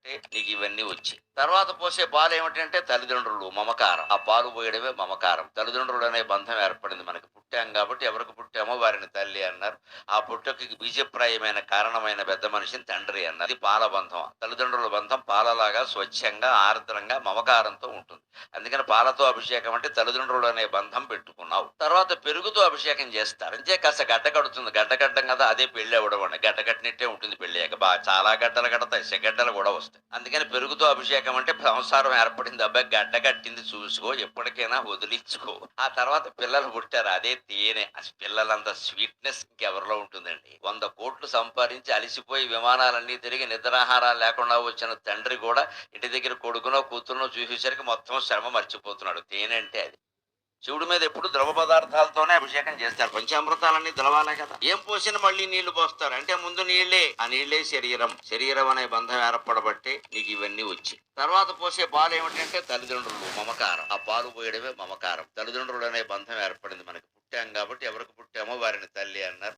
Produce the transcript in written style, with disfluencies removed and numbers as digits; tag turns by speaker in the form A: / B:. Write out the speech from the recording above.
A: ఏర్పడబట్టే నీకు ఇవన్నీ వచ్చాయి. తర్వాత పోసే పాలు ఏమిటంటే తల్లిదండ్రులు మమకారం. ఆ పాలు పోయడమే మమకారం. తల్లిదండ్రులు అనే బంధం ఏర్పడింది మనకి. పుట్టాం కాబట్టి ఎవరికి పుట్టామో వారిని తల్లి అన్నారు. ఆ పుట్టుకకి బీజప్రాయమైన కారణమైన పెద్ద మనిషిని తండ్రి అన్నారు. ఇది పాల బంధం. తల్లిదండ్రుల బంధం పాలలాగా స్వచ్ఛంగా ఆర్ద్రంగా మమకారంతో ఉంటుంది. అందుకని పాలతో అభిషేకం అంటే తల్లిదండ్రులు అనే బంధం పెట్టుకున్నావు. తర్వాత పెరుగుతో అభిషేకం చేస్తారు. అంతే కాస్త గడ్డ కడుతుంది. గడ్డ కట్టడం కదా అదే పెళ్లి అవ్వడం అండి. గడ్డ కట్టినట్టే ఉంటుంది పెళ్లి అయ్యాక. చాలా గడ్డలు కడతాయి. సెగడ్డలు కూడా వస్తాయి. అందుకని పెరుగుతో అభిషేకం అంటే సంసారం ఏర్పడింది అబ్బాయి గడ్డ కట్టింది చూసుకో ఎప్పటికైనా వదిలించుకో. ఆ తర్వాత పిల్లలు పుట్టారు. అదే తేనె. పిల్లలంత స్వీట్నెస్ ఇంకెవరిలో ఉంటుందండి. 100 కోట్లు సంపాదించి అలిసిపోయి విమానాలన్నీ తిరిగి నిద్రాహారాలు లేకుండా వచ్చిన తండ్రి కూడా ఇంటి దగ్గర కొడుకునో కూతురునో చూసేసరికి మొత్తం శ్రమ మర్చిపోతున్నాడు. తేనె అంటే అది. శివుడి మీద ఎప్పుడు ద్రవ పదార్థాలతోనే అభిషేకం చేస్తారు. పంచామృతాలన్నీ ద్రవాలే కదా. ఏం పోసినా మళ్ళీ నీళ్లు పోస్తారు. అంటే ముందు నీళ్లే. ఆ నీళ్లే శరీరం. శరీరం అనే బంధం ఏర్పడబట్టే నీకు ఇవన్నీ వచ్చి. తర్వాత పోసే పాలు ఏమిటంటే తల్లిదండ్రులు మమకారం. ఆ పాలు పోయడమే మమకారం. తల్లిదండ్రులు అనే బంధం ఏర్పడింది మనకి. పుట్టాం కాబట్టి ఎవరికి పుట్టామో వారిని తల్లి అన్నారు.